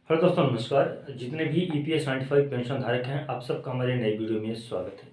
Hello दोस्तों, नमस्कार। जितने भी ईपीएस 95 पेंशन धारक हैं, आप सबका हमारे नई वीडियो में स्वागत है।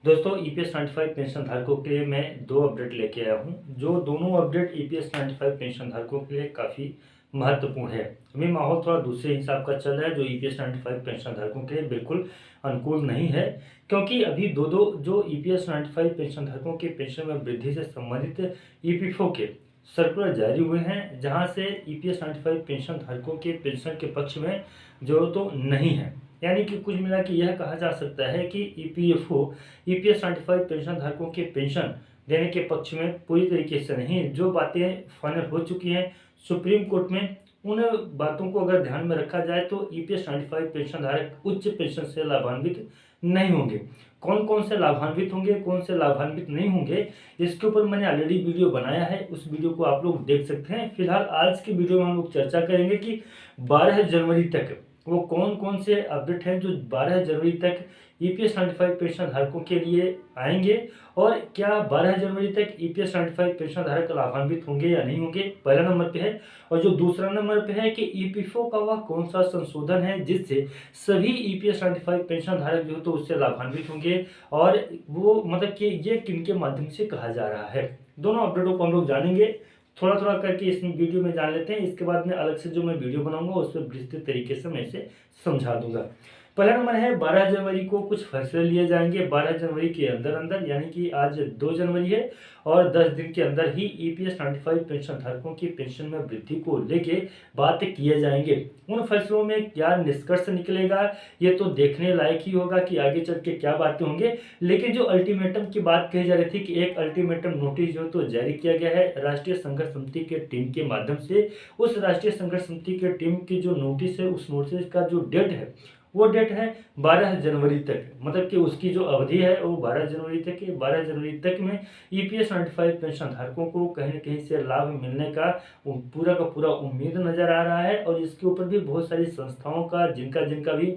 दोस्तों, ईपीएस 95 पेंशन धारकों के लिए मैं दो अपडेट लेके आया हूं, जो दोनों अपडेट ईपीएस 95 पेंशन धारकों के लिए काफ़ी महत्वपूर्ण है। अभी माहौल थोड़ा दूसरे हिसाब का चल रहा है, जो ईपीएस 95 पेंशन धारकों के लिए बिल्कुल अनुकूल नहीं है, क्योंकि अभी दो दो जो ईपीएस 95 पेंशन धारकों के पेंशन में वृद्धि से संबंधित ईपीएफओ के सर्कुलर जारी हुए हैं, जहां से ईपीएस 95 पेंशन धारकों के पेंशन के पक्ष में जो तो नहीं है। यानी कि कुल मिला के यह कहा जा सकता है कि ईपीएफओ ईपीएस 95 पेंशन धारकों के पेंशन देने के पक्ष में पूरी तरीके से नहीं। जो बातें फाइनल हो चुकी हैं सुप्रीम कोर्ट में, उन बातों को अगर ध्यान में रखा जाए तो ईपीएस 95 पेंशन धारक उच्च पेंशन से लाभान्वित नहीं होंगे। कौन कौन से लाभान्वित होंगे, कौन से लाभान्वित नहीं होंगे, इसके ऊपर मैंने ऑलरेडी वीडियो बनाया है, उस वीडियो को आप लोग देख सकते हैं। फिलहाल आज की वीडियो में हम लोग चर्चा करेंगे कि 12 जनवरी तक वो कौन कौन से अपडेट हैं जो 12 जनवरी तक ईपीएस 95 पेंशन धारकों के लिए आएंगे, और क्या 12 जनवरी तक ईपीएस 95 पेंशन धारक लाभान्वित होंगे या नहीं होंगे, पहला नंबर पे है। और जो दूसरा नंबर पे है कि ईपीएफओ का वह कौन सा संशोधन है जिससे सभी ईपीएस 95 पेंशन धारक जो तो उससे लाभान्वित होंगे, और वो मतलब कि ये किनके माध्यम से कहा जा रहा है। दोनों अपडेटों को हम लोग जानेंगे, थोड़ा थोड़ा करके इस वीडियो में जान लेते हैं। इसके बाद में अलग से जो मैं वीडियो बनाऊंगा उस पर विस्तृत तरीके से मैं इसे समझा दूंगा। पहला नंबर है 12 जनवरी को कुछ फैसले लिए जाएंगे। 12 जनवरी के अंदर अंदर, यानी कि आज 2 जनवरी है, और 10 दिन के अंदर ही ईपीएस 95 पेंशन धारकों की पेंशन में वृद्धि को लेके बात किए जाएंगे। उन फैसलों में क्या निष्कर्ष निकलेगा ये तो देखने लायक ही होगा कि आगे चल के क्या बातें होंगे। लेकिन जो अल्टीमेटम की बात कही जा रही थी कि एक अल्टीमेटम नोटिस जो तो जारी किया गया है राष्ट्रीय संघर्ष समिति के टीम के माध्यम से। उस राष्ट्रीय संघर्ष समिति के टीम की जो नोटिस है, उस नोटिस का जो डेट है वो डेट है 12 जनवरी तक। मतलब कि उसकी जो अवधि है वो 12 जनवरी तक है। 12 जनवरी तक में ईपीएस 95 पेंशन धारकों को कहीं न कहीं से लाभ मिलने का पूरा का पूरा उम्मीद नजर आ रहा है। और इसके ऊपर भी बहुत सारी संस्थाओं का जिनका जिनका भी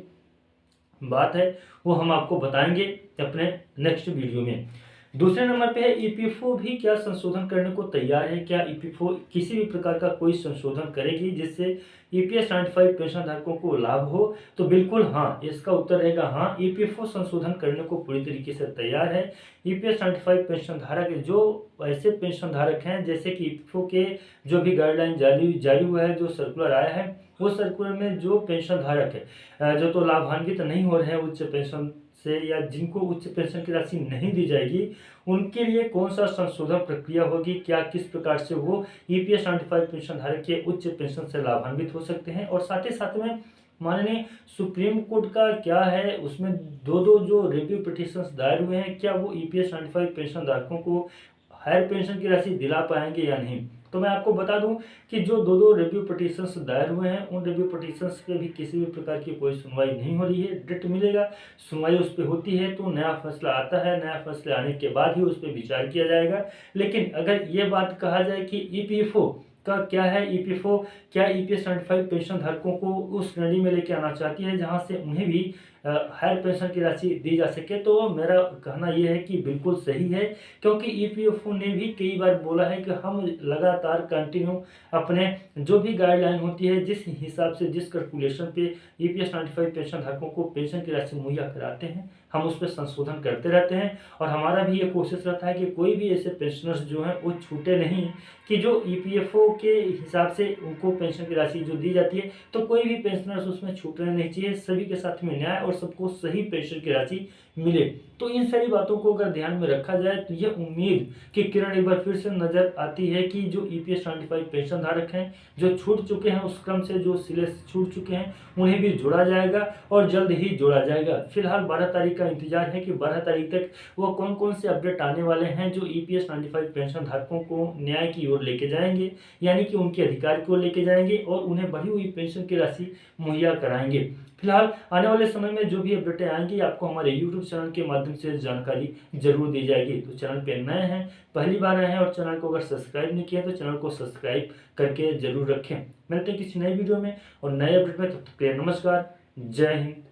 बात है वो हम आपको बताएंगे अपने नेक्स्ट वीडियो में। दूसरे नंबर पे है ईपीएफओ भी क्या संशोधन करने को तैयार है। क्या ईपीएफओ किसी भी प्रकार का कोई संशोधन करेगी जिससे ईपीएस 95 पेंशन धारकों को लाभ हो, तो बिल्कुल हाँ, इसका उत्तर रहेगा हाँ। ईपीएफओ संशोधन करने को पूरी तरीके से तैयार है। ईपीएस 95 पेंशन धारक जो ऐसे पेंशन धारक हैं, जैसे कि ईपीएफओ के जो भी गाइडलाइन जारी हुआ है, जो सर्कुलर आया है, वो सर्कुलर में जो पेंशन धारक है जो तो लाभान्वित नहीं हो रहे हैं उच्च पेंशन से, या जिनको उच्च पेंशन की राशि नहीं दी जाएगी, उनके लिए कौन सा संशोधन प्रक्रिया होगी, क्या किस प्रकार से वो ईपीएस 95 पेंशन धारक के उच्च पेंशन से लाभान्वित हो सकते हैं। और साथ ही साथ में माननीय सुप्रीम कोर्ट का क्या है, उसमें दो दो जो रिव्यू पिटिशंस दायर हुए हैं, क्या वो ईपीएस 95 पेंशन धारकों को हायर पेंशन की राशि दिला पाएंगे या नहीं। तो मैं आपको बता दूं कि जो दो दो रिव्यू पिटिशंस दायर हुए हैं, उन रिव्यू पिटिशंस पे भी किसी भी प्रकार की कोई सुनवाई नहीं हो रही है। डेट मिलेगा, सुनवाई उस पर होती है तो नया फैसला आता है, नया फैसला आने के बाद ही उस पर विचार किया जाएगा। लेकिन अगर ये बात कहा जाए कि ईपीएफओ का क्या है, ईपीएफओ क्या ईपीएस 95 पेंशन धारकों को उस श्रेणी में लेके आना चाहती है जहां से उन्हें भी हायर पेंशन की राशि दी जा सके, तो मेरा कहना यह है कि बिल्कुल सही है। क्योंकि ईपीएफओ ने भी कई बार बोला है कि हम लगातार कंटिन्यू अपने जो भी गाइडलाइन होती है, जिस हिसाब से जिस कैलकुलेशन पे ईपीएस 95 पेंशन धारकों को पेंशन की राशि मुहैया कराते हैं, हम उस पर संशोधन करते रहते हैं। और हमारा भी ये कोशिश रहता है कि कोई भी ऐसे पेंशनर्स जो हैं वो छूटे नहीं, कि जो ईपीएफओ के हिसाब से उनको पेंशन की राशि जो दी जाती है, तो कोई भी पेंशनर्स उसमें छूटने नहीं चाहिए। सभी के साथ में न्याय और सबको सही पेंशन की राशि मिले। तो इन सारी बातों को अगर ध्यान में रखा जाए तो ये उम्मीद की किरण एक बार फिर से नजर आती है कि जो ईपीएस 95 पेंशन धारक हैं, जो छूट चुके हैं उस क्रम से, जो सिले छूट चुके हैं, उन्हें भी जोड़ा जाएगा और जल्द ही जोड़ा जाएगा। फिलहाल 12 तारीख का इंतजार है कि 12 तारीख तक वो कौन कौन से अपडेट आने वाले हैं जो ईपीएस 95 पेंशन धारकों को न्याय की ओर लेके जाएंगे, यानी कि उनके अधिकार की ओर लेके जाएंगे और उन्हें बढ़ी हुई पेंशन की राशि मुहैया कराएंगे। फिलहाल आने वाले समय में जो भी अपडेटें आएंगी आपको हमारे यूट्यूब चैनल के माध्यम से जानकारी जरूर दी जाएगी। तो चैनल पे नए हैं, पहली बार आए हैं और चैनल को अगर सब्सक्राइब नहीं किया तो चैनल को सब्सक्राइब करके जरूर रखें। मिलते हैं किसी नई वीडियो में और नए अपडेट में, तब तक के लिए नमस्कार, जय हिंद,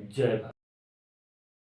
जय भारत।